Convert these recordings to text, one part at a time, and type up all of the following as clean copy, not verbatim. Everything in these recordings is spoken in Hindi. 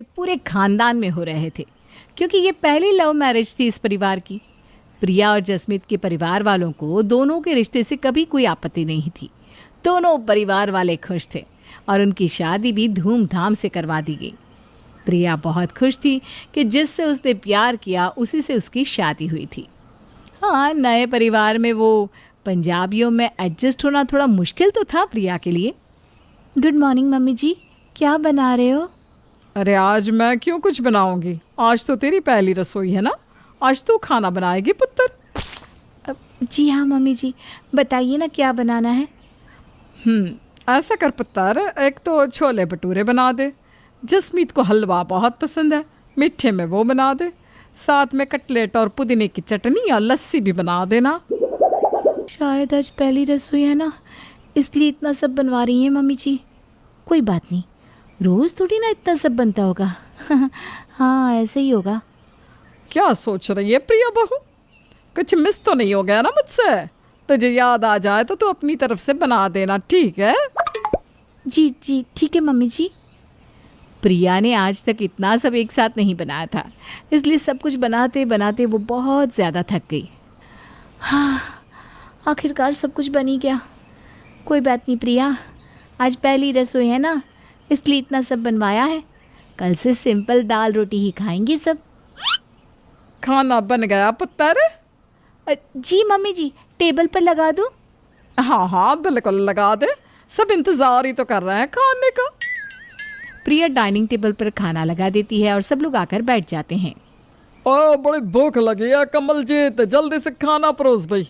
पूरे खानदान में हो रहे थे, क्योंकि ये पहली लव मैरिज थी इस परिवार की। प्रिया और जसमीत के परिवार वालों को दोनों के रिश्ते से कभी कोई आपत्ति नहीं थी। दोनों परिवार वाले खुश थे और उनकी शादी भी धूमधाम से करवा दी गई। प्रिया बहुत खुश थी कि जिससे उसने प्यार किया उसी से उसकी शादी हुई थी। हाँ, नए परिवार में वो पंजाबियों में एडजस्ट होना थोड़ा मुश्किल तो था प्रिया के लिए। गुड मॉर्निंग मम्मी जी, क्या बना रहे हो? अरे आज मैं क्यों कुछ बनाऊंगी? आज तो तेरी पहली रसोई है ना। आज तू खाना बनाएगी पुत्र। जी हाँ मम्मी जी, बताइए ना क्या बनाना है। ऐसा कर पुत्र, एक तो छोले भटूरे बना दे। जसमीत को हलवा बहुत पसंद है, मीठे में वो बना दे। साथ में कटलेट और पुदीने की चटनी और लस्सी भी बना देना। शायद आज पहली रसोई है ना, इसलिए इतना सब बनवा रही हैं मम्मी जी। कोई बात नहीं, रोज़ थोड़ी ना इतना सब बनता होगा। हाँ, ऐसे ही होगा। क्या सोच रही है प्रिया बहू? कुछ मिस तो नहीं हो गया ना मुझसे? तुझे याद आ जाए तो तू अपनी तरफ से बना देना, ठीक है? जी जी ठीक है मम्मी जी। प्रिया ने आज तक इतना सब एक साथ नहीं बनाया था, इसलिए सब कुछ बनाते बनाते वो बहुत ज़्यादा थक गई। हाँ, आखिरकार सब कुछ बन ही गया। कोई बात नहीं प्रिया, आज पहली रसोई है ना, इसलिए इतना सब बनवाया है। कल से सिंपल दाल रोटी ही खाएंगी सब। खाना बन गया पुत्र? जी मम्मी जी, टेबल पर लगा दूँ? हाँ हाँ बिल्कुल लगा दे, सब इंतज़ार ही तो कर रहे हैं खाने का। प्रिया डाइनिंग टेबल पर खाना लगा देती है और सब लोग आकर बैठ जाते हैं। ओ बड़ी भूख लगी है कमलजीत, जल्दी से खाना परोस भाई।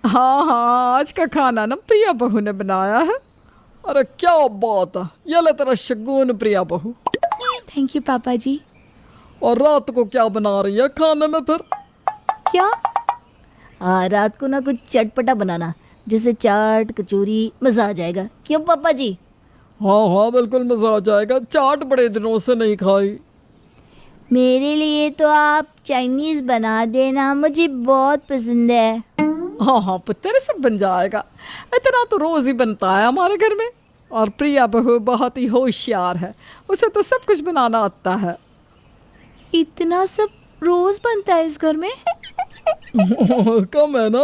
हाँ हाँ, आज का खाना ना प्रिया बहू ने बनाया है। अरे क्या बात है, ये ले तेरा शगुन प्रिया बहू। थैंक यू पापा जी। और रात को क्या बना रही है खाने में फिर? क्या? रात को ना कुछ चटपटा बनाना, जैसे चाट कचौरी, मज़ा आ जाएगा। क्यों पापा जी? हाँ हाँ बिल्कुल मज़ा आ जाएगा, चाट बड़े दिनों से नहीं खाई। मेरे लिए तो आप चाइनीज़ बना देना, मुझे बहुत पसंद है। हाँ हाँ पुत्र, सब बन जाएगा। इतना तो रोज़ ही बनता है हमारे घर में। और प्रिया बहू बहुत ही होशियार है, उसे तो सब कुछ बनाना आता है। इतना सब रोज़ बनता है इस घर में? कम है ना।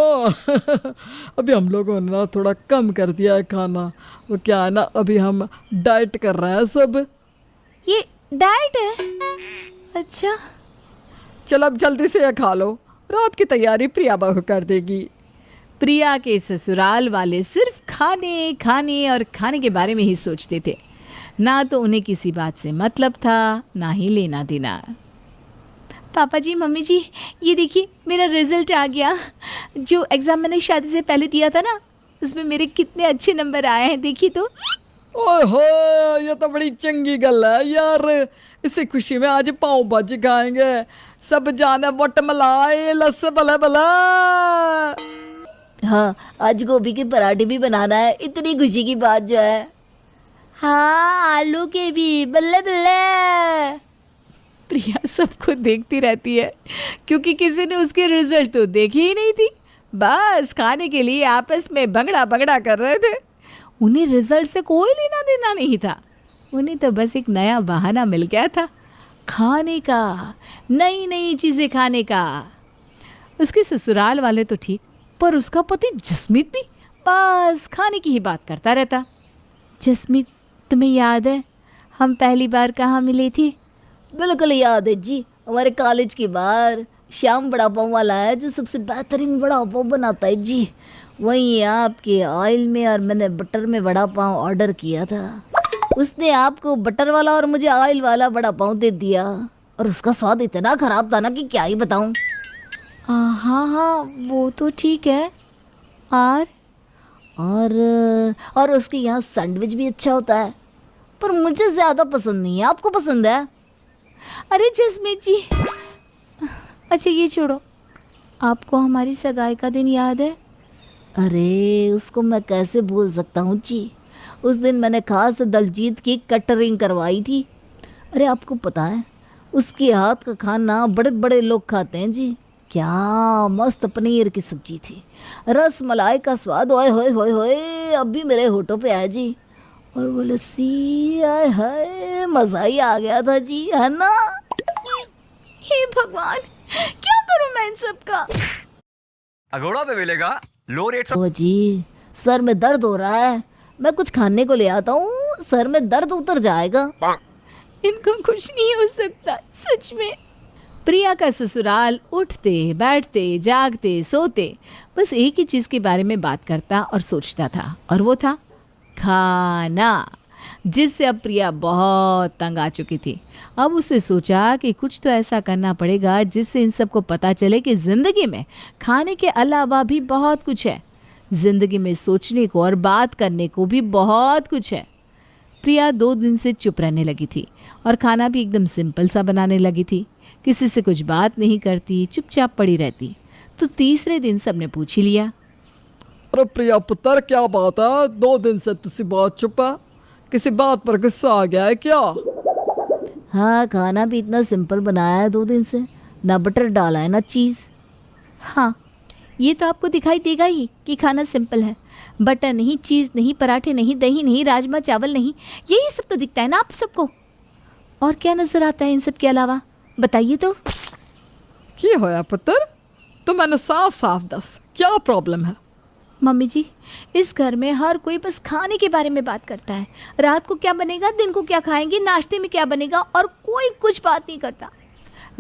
अभी हम लोगों ने ना थोड़ा कम कर दिया है खाना। वो क्या है ना, अभी हम डाइट कर रहे हैं सब। ये डाइट है? अच्छा। चलो अब जल्दी से ये खा लो, रात की तैयारी प्रिया बहू कर देगी। प्रिया के ससुराल वाले सिर्फ खाने खाने और खाने के बारे में ही सोचते थे। ना तो उन्हें किसी बात से मतलब था, ना ही लेना देना। पापा जी मम्मी जी, ये देखिए मेरा रिजल्ट आ गया। जो एग्ज़ाम मैंने शादी से पहले दिया था ना, उसमें मेरे कितने अच्छे नंबर आए हैं, देखिए तो। ओहो, ये तो बड़ी चंगी गल है यार। इसी खुशी में आज पाव भाजी खाएंगे। सब जाने वट मलाई लस भला भला। हाँ, आज गोभी के पराठे भी बनाना है, इतनी खुशी की बात जो है। हाँ, आलू के भी, बल्ले बल्ले। प्रिया सबको देखती रहती है, क्योंकि किसी ने उसके रिजल्ट तो देखी ही नहीं थी। बस खाने के लिए आपस में भंगड़ा भंगड़ा कर रहे थे। उन्हें रिजल्ट से कोई लेना देना नहीं था। उन्हें तो बस एक नया बहाना मिल गया था, खाने का, नई नई चीज़ें खाने का। उसके ससुराल वाले तो ठीक, पर उसका पति जसमीत भी बस खाने की ही बात करता रहता। जसमीत, तुम्हें याद है हम पहली बार कहाँ मिले थे? बिल्कुल याद है जी, हमारे कॉलेज की बार। श्याम वड़ा पाव वाला है जो सबसे बेहतरीन वड़ा पाव बनाता है जी, वहीं आपके ऑयल में और मैंने बटर में वड़ा पाव ऑर्डर किया था। उसने आपको बटर वाला और मुझे ऑयल वाला वड़ा पाव दे दिया, और उसका स्वाद इतना ख़राब था ना कि क्या ही बताऊँ। हाँ हाँ, वो तो ठीक है। और और उसके यहाँ सैंडविच भी अच्छा होता है, पर मुझे ज़्यादा पसंद नहीं है। आपको पसंद है? अरे जसमीत जी, अच्छा ये छोड़ो, आपको हमारी सगाई का दिन याद है? अरे उसको मैं कैसे भूल सकता हूँ जी। उस दिन मैंने खास दलजीत की कटरिंग करवाई थी। अरे आपको पता है, उसके हाथ का खाना बड़े बड़े लोग खाते हैं जी। क्या मस्त पनीर की सब्जी थी, रस मलाई का स्वाद, ओए होए होए होए, अब भी मेरे होठों पे है जी। और वो लस्सी, आय हाय मजा ही आ गया था जी, है ना? हे भगवान, क्या करूं मैं इन सब का? अगोड़ा पे मिलेगा लो रेट। ओ जी, सर में दर्द हो रहा है, मैं कुछ खाने को ले आता हूँ, सर में दर्द उतर जाएगा। इनको कुछ नहीं हो सकता सच में। प्रिया का ससुराल उठते बैठते जागते सोते बस एक ही चीज़ के बारे में बात करता और सोचता था, और वो था खाना, जिससे अब प्रिया बहुत तंग आ चुकी थी। अब उसने सोचा कि कुछ तो ऐसा करना पड़ेगा जिससे इन सबको पता चले कि ज़िंदगी में खाने के अलावा भी बहुत कुछ है। ज़िंदगी में सोचने को और बात करने को भी बहुत कुछ है। प्रिया 2 दिन से चुप रहने लगी थी और खाना भी एकदम सिंपल सा बनाने लगी थी। किसी से कुछ बात नहीं करती, चुपचाप पड़ी रहती। तो तीसरे दिन सबने पूछ ही लिया, अरे प्रिया पुत्र, क्या बात है? 2 दिन से तुसी बहुत चुप है, किसी बात पर गुस्सा आ गया है क्या? हाँ, खाना भी इतना सिंपल बनाया है 2 दिन से, ना बटर डाला है ना चीज़। हाँ ये तो आपको दिखाई देगा ही कि खाना सिंपल है। बटर नहीं, चीज़ नहीं, पराठे नहीं, दही नहीं, राजमा चावल नहीं, यही सब तो दिखता है ना आप सबको। और क्या नज़र आता है इन सब के अलावा, बताइए तो। की होया पुत्र, तो मैंने साफ साफ दस, क्या प्रॉब्लम है? मम्मी जी, इस घर में हर कोई बस खाने के बारे में बात करता है। रात को क्या बनेगा, दिन को क्या खाएंगे, नाश्ते में क्या बनेगा, और कोई कुछ बात नहीं करता।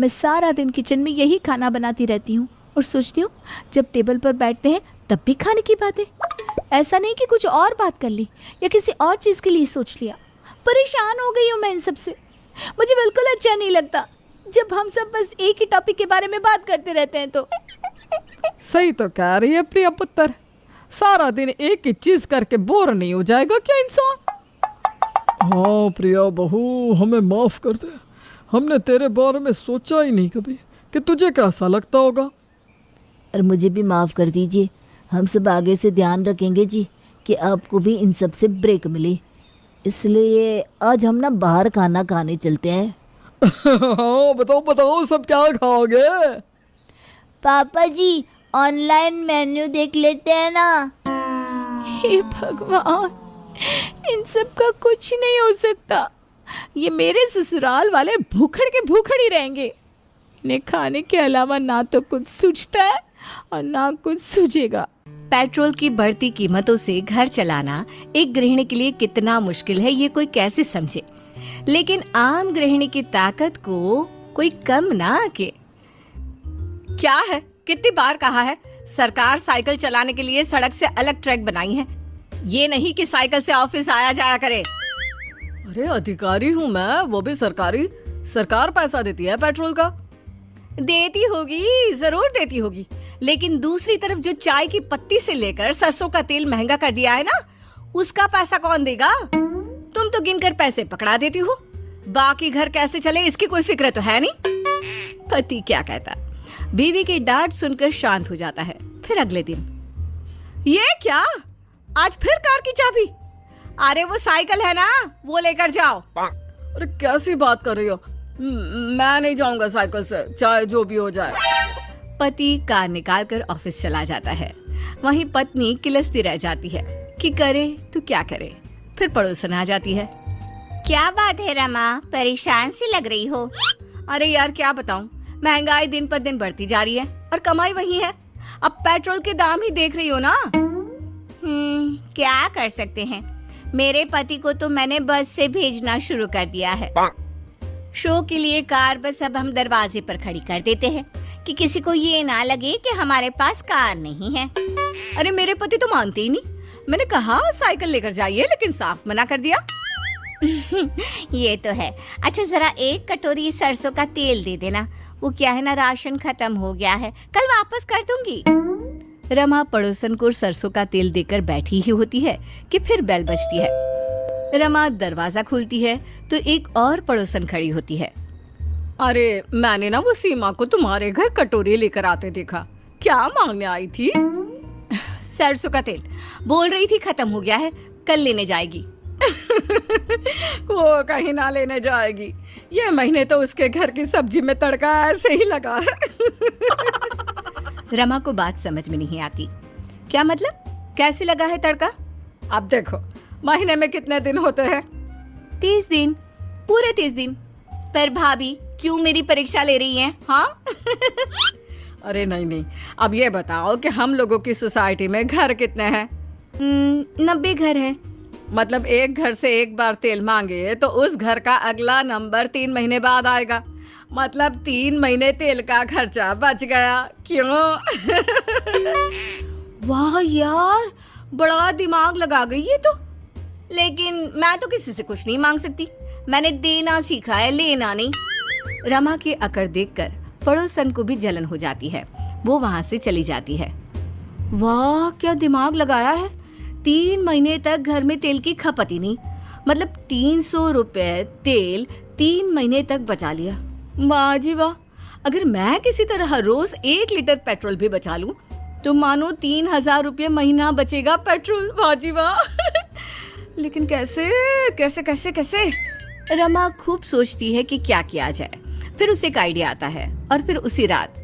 मैं सारा दिन किचन में यही खाना बनाती रहती हूँ और सोचती हूँ जब टेबल पर बैठते हैं तब भी खाने की बातें। ऐसा नहीं कि कुछ और बात कर ली या किसी और चीज़ के लिए सोच लिया। परेशान हो गई हूँ मैं इन सब से। मुझे बिल्कुल अच्छा नहीं लगता जब हम सब बस एक ही टॉपिक के बारे में बात करते रहते हैं। तो सही तो कह रही है प्रिया पुत्र, सारा दिन एक ही चीज करके बोर नहीं हो जाएगा क्या इंसान? हाँ प्रिया बहू, हमें माफ कर दे, हमने तेरे बारे में सोचा ही नहीं कभी कि तुझे कैसा लगता होगा। और मुझे भी माफ़ कर दीजिए, हम सब आगे से ध्यान रखेंगे जी कि आपको भी इन सब से ब्रेक मिले। इसलिए आज हम ना बाहर खाना खाने चलते हैं। हाँ बताओ बताओ, सब क्या खाओगे? पापा जी, ऑनलाइन मेन्यू देख लेते हैं ना। हे भगवान, इन सब का कुछ नहीं हो सकता। ये मेरे ससुराल वाले भूखड़ के भूखड़ ही रहेंगे। इन्हें खाने के अलावा ना तो कुछ सूझता है और ना कुछ सूझेगा। पेट्रोल की बढ़ती कीमतों से घर चलाना एक गृहिणी के लिए कितना मुश्किल है ये कोई कैसे समझे, लेकिन आम गृहिणी की ताकत को कोई कम ना आके। क्या है, कितनी बार कहा है, सरकार साइकिल चलाने के लिए सड़क से अलग ट्रैक बनाई है, ये नहीं कि साइकिल से ऑफिस आया जाया करे। अरे अधिकारी हूँ मैं, वो भी सरकारी, सरकार पैसा देती है पेट्रोल का। देती होगी, जरूर देती होगी, लेकिन दूसरी तरफ जो चाय की पत्ती से लेकर सरसों का तेल महंगा कर दिया है ना, उसका पैसा कौन देगा? तुम तो गिनकर पैसे पकड़ा देती हो, बाकी घर कैसे चले इसकी कोई फिक्र तो है नहीं। पति क्या कहता, बीवी की डांट सुनकर शांत हो जाता है। फिर अगले दिन, ये क्या, आज फिर कार की चाबी? अरे वो साइकिल है ना, वो लेकर जाओ। अरे कैसी बात कर रही हो, मैं नहीं जाऊंगा साइकिल से, चाहे जो भी हो जाए। पति कार निकाल कर ऑफिस चला जाता है। वहीं पत्नी किलसती रह जाती है कि करे तो क्या करे। फिर पड़ोसन आ जाती है। क्या बात है रमा, परेशान सी लग रही हो? अरे यार क्या बताऊं, महंगाई दिन पर दिन बढ़ती जा रही है और कमाई वही है। अब पेट्रोल के दाम ही देख रही हो ना। क्या कर सकते हैं, मेरे पति को तो मैंने बस से भेजना शुरू कर दिया है। शो के लिए कार बस अब हम दरवाजे पर खड़ी कर देते हैं कि किसी को ये ना लगे कि हमारे पास कार नहीं है। अरे मेरे पति तो मानते ही नहीं। मैंने कहा साइकिल लेकर जाइए, लेकिन साफ मना कर दिया। ये तो है। अच्छा जरा एक कटोरी सरसों का तेल दे देना, वो क्या है ना, राशन खत्म हो गया है, कल वापस कर दूंगी। रमा पड़ोसन को सरसों का तेल देकर बैठी ही होती है कि फिर बेल बजती है। रमा दरवाजा खोलती है तो एक और पड़ोसन खड़ी होती है। अरे मैंने ना वो सीमा को तुम्हारे घर कटोरी लेकर आते देखा, क्या मांगने आई थी? सरसों का तेल, बोल रही थी खत्म हो गया है, कल लेने जाएगी। वो कहीं ना लेने जाएगी, ये महीने तो उसके घर की सब्जी में तड़का ऐसे ही लगा है। रमा को बात समझ में नहीं आती। क्या मतलब, कैसे लगा है तड़का? अब देखो, महीने में कितने दिन होते हैं? 30 दिन, पूरे 30 दिन। पर भाभी क्यों मेरी परीक्षा ले रही हैं? हाँ? अरे नहीं नहीं, अब ये बताओ कि हम लोगों की सोसाइटी में घर कितने हैं? 90 घर हैं। मतलब एक घर से एक बार तेल मांगे तो उस घर का अगला नंबर 3 महीने बाद आएगा। मतलब 3 महीने तेल का खर्चा बच गया। क्यों? वाह यार, बड़ा दिमाग लगा गई ये तो। लेकिन मैं तो किसी से कुछ नहीं मांग सकती। मैंने देना सीखा है, लेना नहीं। रमा की अकड़ देखकर पड़ोसन को भी जलन हो जाती है। वो वहां से चली जाती है। वाह, क्या दिमाग लगाया है। 3 महीने तक घर में तेल की खपत ही नहीं। मतलब 300 रुपए तेल 3 महीने तक बचा लिया। वाह जी वाह। अगर मैं किसी तरह रोज 1 लीटर पेट्रोल भी बचा लूं तो मानो 3000 रुपये महीना बचेगा पेट्रोल। वाह जी वाह। लेकिन कैसे कैसे कैसे कैसे? रमा खूब सोचती है कि क्या किया जाए। फिर उसे एक आइडिया आता है और फिर उसी रात,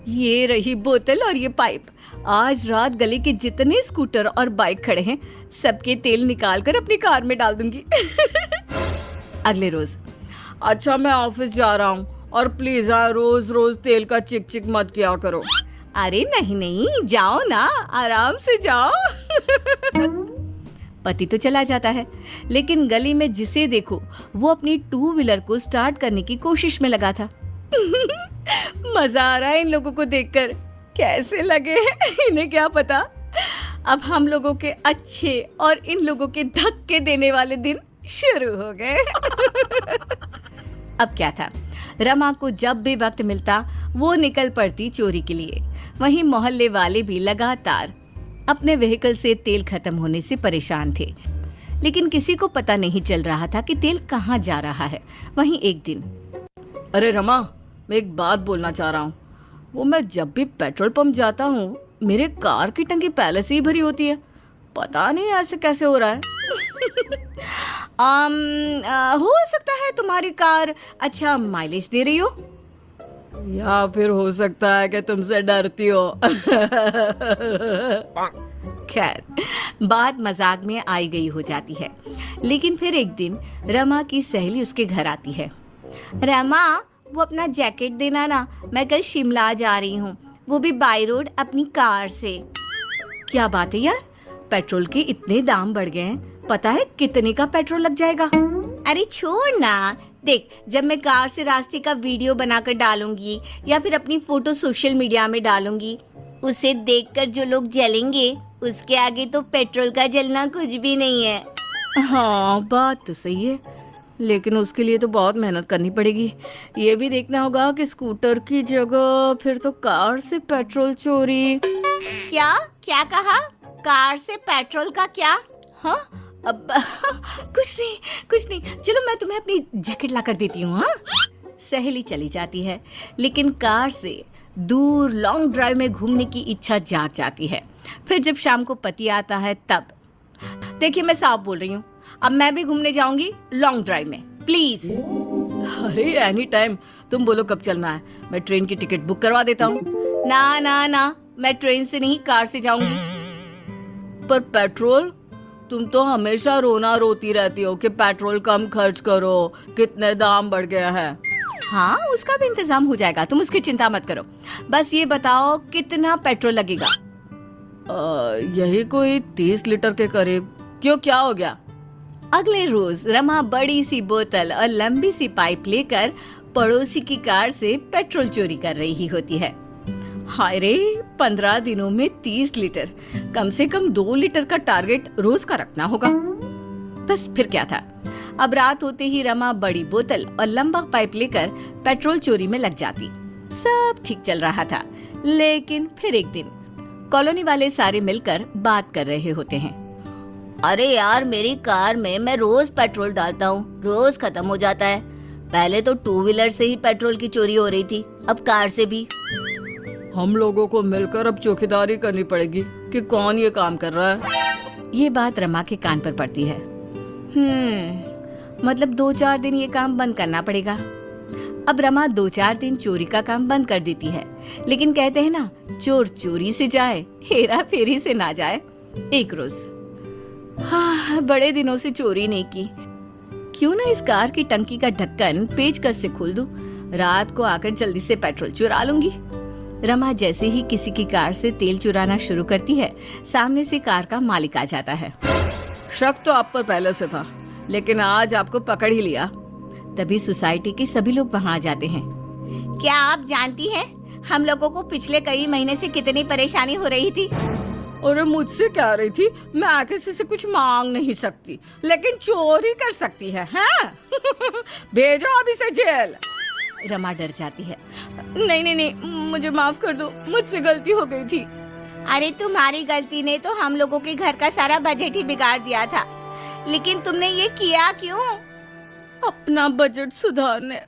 ये रही बोतल और ये पाइप। आज रात गली के जितने स्कूटर और बाइक खड़े हैं सबके तेल निकाल कर अपनी कार में डाल दूंगी। अगले रोज, अच्छा मैं ऑफिस जा रहा हूँ और प्लीज रोज रोज तेल का चिक चिक मत किया करो। अरे नहीं नहीं, जाओ ना, आराम से जाओ। पति तो चला जाता है, लेकिन गली में जिसे देखो वो अपनी 2 व्हीलर को स्टार्ट करने की कोशिश में लगा था। मजा आ रहा है इन लोगों को देखकर। कैसे लगे इन्हें क्या पता। अब हम लोगों के अच्छे और इन लोगों के धक्के देने वाले दिन शुरू हो गए। अब क्या था, रमा को जब भी वक्त मिलता वो निकल पड़ती चोरी के लिए। वहीं मोहल्ले वाले भी लगातार अपने व्हीकल से तेल खत्म होने से परेशान थे, लेकिन किसी को पता नहीं चल रहा था कि तेल कहाँ जा रहा है। वहीं एक दिन, अरे रमा, मैं एक बात बोलना चाह रहा हूँ। वो मैं जब भी पेट्रोल पंप जाता हूँ मेरे कार की टंकी पहले से ही भरी होती है। पता नहीं ऐसे कैसे हो रहा है। हो सकता है तुम्हारी कार अच्छा माइलेज दे रही हो, या फिर हो सकता है कि तुमसे डरती हो। खैर, बात मजाक में आई गई हो जाती है। लेकिन फिर एक दिन रमा की सहेली उसके घर आती है। रमा, वो अपना जैकेट देना ना, मैं कल शिमला जा रही हूँ, वो भी बाई रोड अपनी कार से। क्या बात है यार, पेट्रोल के इतने दाम बढ़ गए हैं। पता है कितने का पेट्रोल लग जाएगा? अरे छोड़ ना, देख, जब मैं कार से रास्ते का वीडियो बनाकर डालूंगी या फिर अपनी फोटो सोशल मीडिया में डालूंगी, उसे देखकर जो लोग जलेंगे उसके आगे तो पेट्रोल का जलना कुछ भी नहीं है। हाँ, बात तो सही है, लेकिन उसके लिए तो बहुत मेहनत करनी पड़ेगी। ये भी देखना होगा कि स्कूटर की जगह फिर तो कार से पेट्रोल चोरी। क्या क्या कहा? कार से पेट्रोल का क्या? हाँ, अब कुछ नहीं, चलो मैं तुम्हें अपनी जैकेट ला कर देती हूँ। हाँ, सहेली चली जाती है, लेकिन कार से दूर लॉन्ग ड्राइव में घूमने की इच्छा जाग जाती है। फिर जब शाम को पति आता है तब, देखिए मैं साफ बोल रही हूँ, अब मैं भी घूमने जाऊंगी लॉन्ग ड्राइव में, प्लीज। अरे एनी टाइम, तुम बोलो कब चलना है, मैं ट्रेन की टिकट बुक करवा देता हूँ। ना ना ना, मैं ट्रेन से नहीं कार से जाऊंगी। पर पेट्रोल, तुम तो हमेशा रोना रोती रहती हो कि पेट्रोल कम खर्च करो, कितने दाम बढ़ गए हैं। हाँ, उसका भी इंतजाम हो जाएगा, तुम उसकी चिंता मत करो। बस ये बताओ कितना पेट्रोल लगेगा? यही कोई 30 लीटर के करीब। क्यों, क्या हो गया? अगले रोज रमा बड़ी सी बोतल और लंबी सी पाइप लेकर पड़ोसी की कार से पेट्रोल चोरी कर रही होती है। हाय रे, 15 दिनों में 30 लीटर, कम से कम 2 लीटर का टारगेट रोज का रखना होगा। बस फिर क्या था, अब रात होते ही रमा बड़ी बोतल और लंबा पाइप लेकर पेट्रोल चोरी में लग जाती। सब ठीक चल रहा था, लेकिन फिर एक दिन कॉलोनी वाले सारे मिलकर बात कर रहे होते हैं। अरे यार, मेरी कार में मैं रोज पेट्रोल डालता हूँ, रोज खत्म हो जाता है। पहले तो 2 व्हीलर से ही पेट्रोल की चोरी हो रही थी, अब कार से भी। हम लोगों को मिलकर अब चौकीदारी करनी पड़ेगी कि कौन ये काम कर रहा है। ये बात रमा के कान पर पड़ती है। मतलब 2-4 दिन ये काम बंद करना पड़ेगा। अब रमा 2-4 दिन चोरी का काम बंद कर देती है, लेकिन कहते हैं ना, चोर चोरी से जाए, हेरा फेरी से ना जाए। एक रोज हाँ, बड़े दिनों से चोरी नहीं की। क्यों ना इस कार की टंकी का ढक्कन पेचकस से खोल दूं। रात को आकर जल्दी से पेट्रोल चुरा लूंगी। रमा जैसे ही किसी की कार से तेल चुराना शुरू करती है, सामने से कार का मालिक आ जाता है। शक तो आप पर पहले से था, लेकिन आज आपको पकड़ ही लिया। तभी सोसाइटी के सभी लोग वहाँ आ जाते हैं। क्या आप जानती हैं हम लोगों को पिछले कई महीने से कितनी परेशानी हो रही थी? और मुझसे कह रही थी मैं किसी से कुछ मांग नहीं सकती, लेकिन चोरी कर सकती है, हैं? भेजो अभी से जेल। रमा डर जाती है। नहीं नहीं नहीं, मुझे माफ कर दो, मुझसे गलती हो गई थी। अरे तुम्हारी गलती ने तो हम लोगों के घर का सारा बजट ही बिगाड़ दिया था, लेकिन तुमने ये किया क्यों? अपना बजट सुधारने।